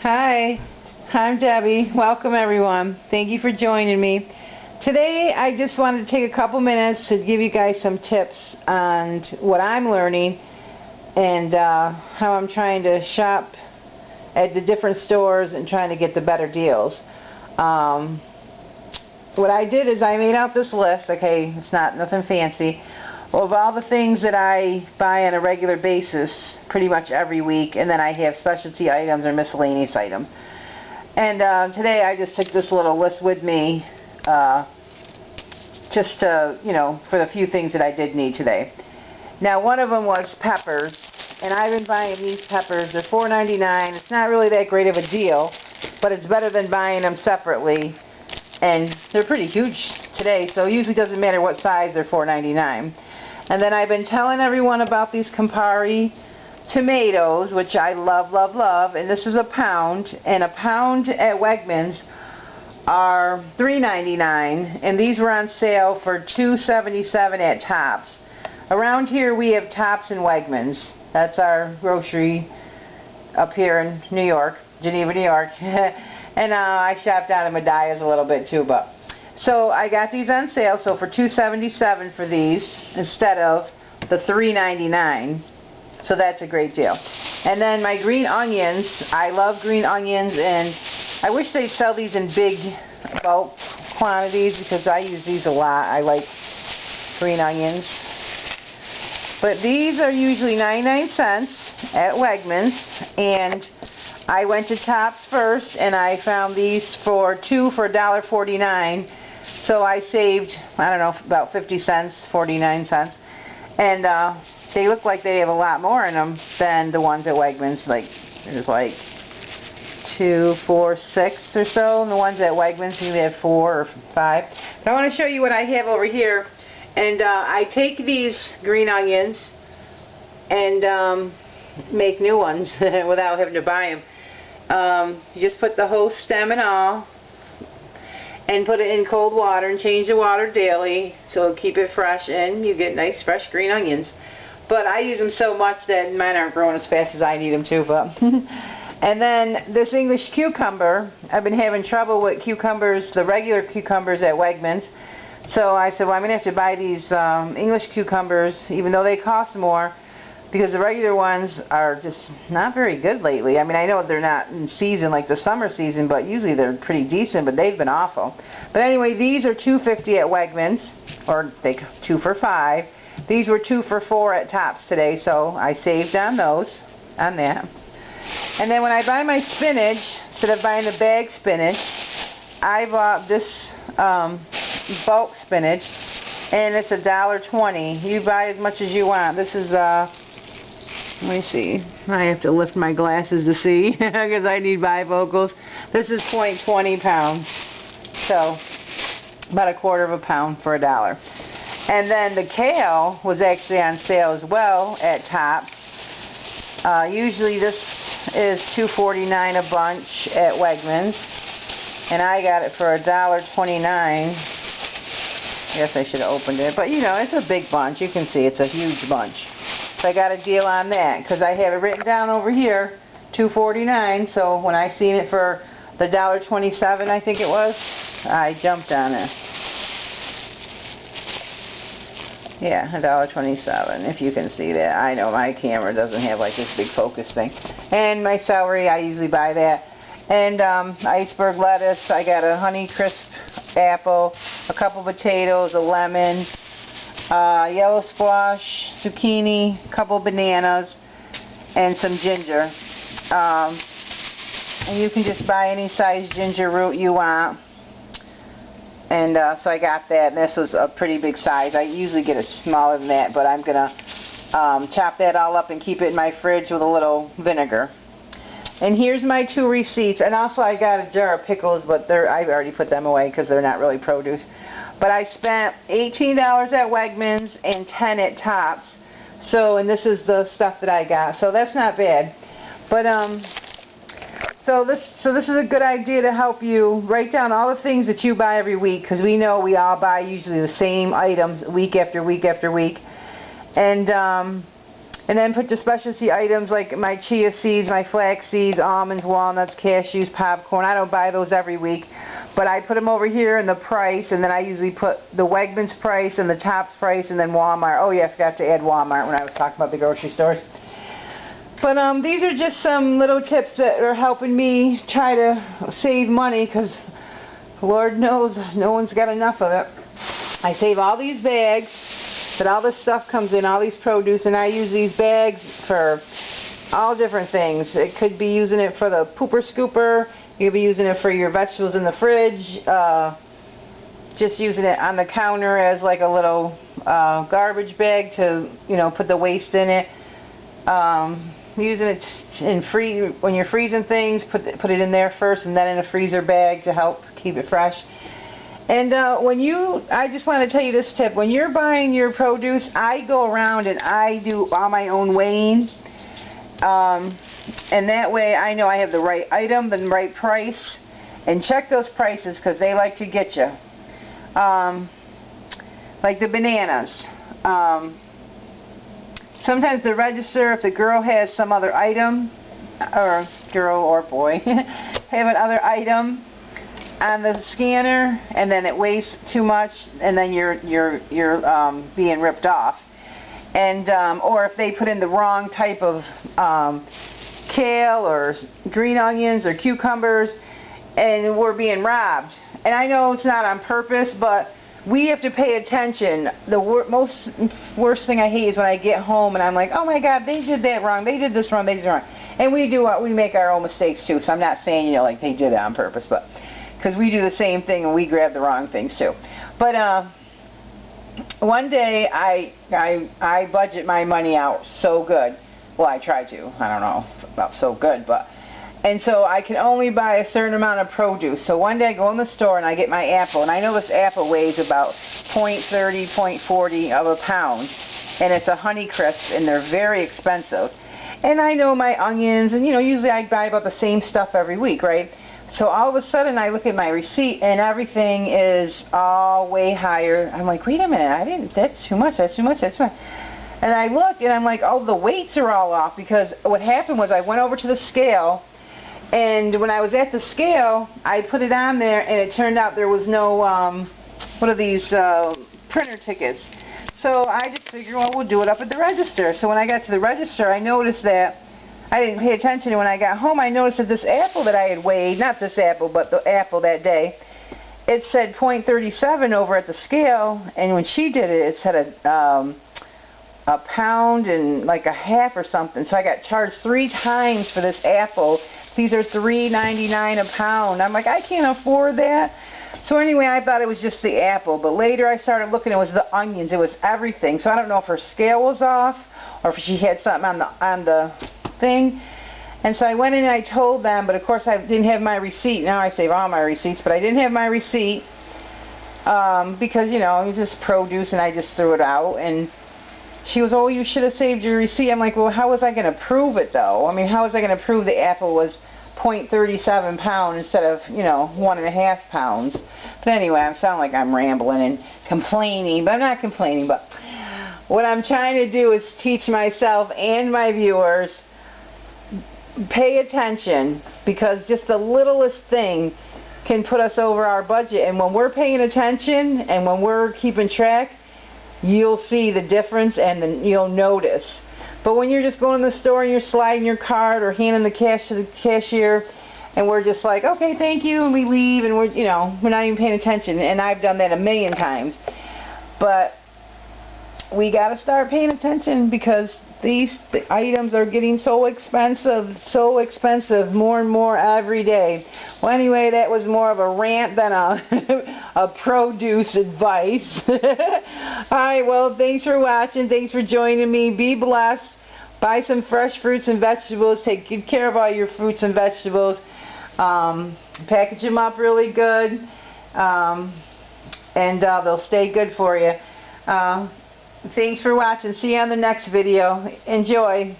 Hi, I'm Debbie. Welcome everyone. Thank you for joining me. Today I just wanted to take a couple minutes to give you guys some tips on what I'm learning and how I'm trying to shop at the different stores and trying to get the better deals. What I did is I made out this list. Okay, it's not nothing fancy, of all the things that I buy on a regular basis pretty much every week, and then I have specialty items or miscellaneous items. And today I just took this little list with me just to, for the few things that I did need today. Now, one of them was peppers, and I've been buying these peppers. They're $4.99. It's not really that great of a deal, but it's better than buying them separately, and they're pretty huge today, so it usually doesn't matter what size, they're $4.99. And then I've been telling everyone about these Campari tomatoes, which I love, love, love, and this is a pound, and a pound at Wegmans are $3.99, and these were on sale for $2.77 at Tops. Around here we have Tops and Wegmans. That's our grocery up here in New York, Geneva, New York. And I shopped down at Medias a little bit too, but so I got these on sale, so for $2.77 for these instead of the $3.99. So that's a great deal. And then my green onions, I love green onions, and I wish they'd sell these in big bulk quantities because I use these a lot. I like green onions. But these are usually 99 cents at Wegmans, and I went to Tops first and I found these for two for $1.49. So I saved, I don't know, about 50 cents, 49 cents. And they look like they have a lot more in them than the ones at Wegmans. Like, there's like 2, 4, 6 or so. And the ones at Wegmans usually have 4 or 5. But I want to show you what I have over here. And I take these green onions and make new ones without having to buy them. You just put the whole stem and all, and put it in cold water and change the water daily so keep it fresh, and you get nice fresh green onions. But I use them so much that mine aren't growing as fast as I need them to. But and then this English cucumber, I've been having trouble with cucumbers, the regular cucumbers at Wegmans. So I said, well, I'm going to have to buy these English cucumbers, even though they cost more, because the regular ones are just not very good lately. I mean, I know they're not in season like the summer season, but usually they're pretty decent, but they've been awful. But anyway, these are $2.50 at Wegmans, or they 2 for $5. These were 2 for $4 at Tops today, so I saved on those, on that. And then when I buy my spinach, instead of buying the bag spinach, I bought this bulk spinach, and it's $1.20. You buy as much as you want. This is let me see. I have to lift my glasses to see because I need bifocals. This is 0.20 pounds, so about 1/4 pound for $1. And then the kale was actually on sale as well at Tops. Usually this is $2.49 a bunch at Wegmans, and I got it for $1.29. I guess I should have opened it, but it's a big bunch. You can see it's a huge bunch. So I got a deal on that because I have it written down over here, $2.49. So when I seen it for the $1.27, I think it was, I jumped on it. Yeah, $1.27, if you can see that. I know my camera doesn't have like this big focus thing. And my celery, I usually buy that. And iceberg lettuce, I got a Honey Crisp apple, a couple potatoes, a lemon, yellow squash, zucchini, a couple bananas, and some ginger. And you can just buy any size ginger root you want. And so I got that, and this was a pretty big size. I usually get it smaller than that, but I'm going to chop that all up and keep it in my fridge with a little vinegar. And here's my 2 receipts. And also I got a jar of pickles, but I've already put them away because they're not really produce. But I spent $18 at Wegmans and $10 at Tops. So, and this is the stuff that I got. So that's not bad. But so this is a good idea to help you write down all the things that you buy every week, because we know we all buy usually the same items week after week after week. And And then put the specialty items like my chia seeds, my flax seeds, almonds, walnuts, cashews, popcorn. I don't buy those every week, but I put them over here in the price, and then I usually put the Wegmans price and the Tops price and then Walmart. Oh yeah, I forgot to add Walmart when I was talking about the grocery stores. But these are just some little tips that are helping me try to save money, because Lord knows no one's got enough of it. I save all these bags that all this stuff comes in, all these produce, and I use these bags for all different things. It could be using it for the pooper scooper, you could be using it for your vegetables in the fridge, just using it on the counter as like a little garbage bag to, you know, put the waste in it. Using it when you're freezing things, put it in there first and then in a freezer bag to help keep it fresh. And I just want to tell you this tip. When you're buying your produce, I go around and I do all my own weighing. And that way I know I have the right item, the right price. And check those prices, because they like to get you. Like the bananas. Sometimes the register, if the girl has some other item, or girl or boy, have another item on the scanner, and then it weighs too much, and then you're being ripped off. And or if they put in the wrong type of kale or green onions or cucumbers, and we're being robbed. And I know it's not on purpose, but we have to pay attention. The worst thing I hate is when I get home and I'm like, oh my God, they did that wrong, they did this wrong, they did that wrong. And we make our own mistakes too, so I'm not saying, you know, like they did it on purpose, but because we do the same thing and we grab the wrong things too. But one day I budget my money out so good. Well, I try to. I don't know about so good, but and so I can only buy a certain amount of produce. So one day I go in the store and I get my apple, and I know this apple weighs about 0.30, 0.40 of a pound, and it's a Honeycrisp, and they're very expensive. And I know my onions, and you know, usually I buy about the same stuff every week, right? So all of a sudden I look at my receipt and everything is all way higher. I'm like, wait a minute, that's too much, that's too much, that's too much. And I look and I'm like, oh, the weights are all off, because what happened was I went over to the scale, and when I was at the scale, I put it on there, and it turned out there was no, what are these, printer tickets. So I just figured, well, we'll do it up at the register. So when I got to the register, I noticed that I didn't pay attention, and when I got home, I noticed that this apple that I had weighed, not this apple, but the apple that day, it said 0.37 over at the scale, and when she did it, it said a pound and like a half or something. So I got charged 3 times for this apple. These are $3.99 a pound. I'm like, I can't afford that. So anyway, I thought it was just the apple, but later I started looking, it was the onions, it was everything. So I don't know if her scale was off or if she had something on the thing. And so I went in and I told them, but of course I didn't have my receipt. Now I save all my receipts, but I didn't have my receipt because, you know, it was just produce and I just threw it out. And she goes, oh, you should have saved your receipt. I'm like, well, how was I going to prove it, though? I mean, how was I going to prove the apple was 0.37 pound instead of, you know, 1.5 pounds? But anyway, I sound like I'm rambling and complaining, but I'm not complaining. But what I'm trying to do is teach myself and my viewers, pay attention, because just the littlest thing can put us over our budget. And when we're paying attention and when we're keeping track, you'll see the difference, and then you'll notice. But when you're just going to the store and you're sliding your card or handing the cash to the cashier, and we're just like, okay, thank you, and we leave, and we're not even paying attention. And I've done that a million times. But we got to start paying attention, because the items are getting so expensive, more and more every day. Well, anyway, that was more of a rant than a produce advice. Alright, well, thanks for watching. Thanks for joining me. Be blessed. Buy some fresh fruits and vegetables. Take good care of all your fruits and vegetables. Package them up really good. And they'll stay good for you. Thanks for watching. See you on the next video. Enjoy.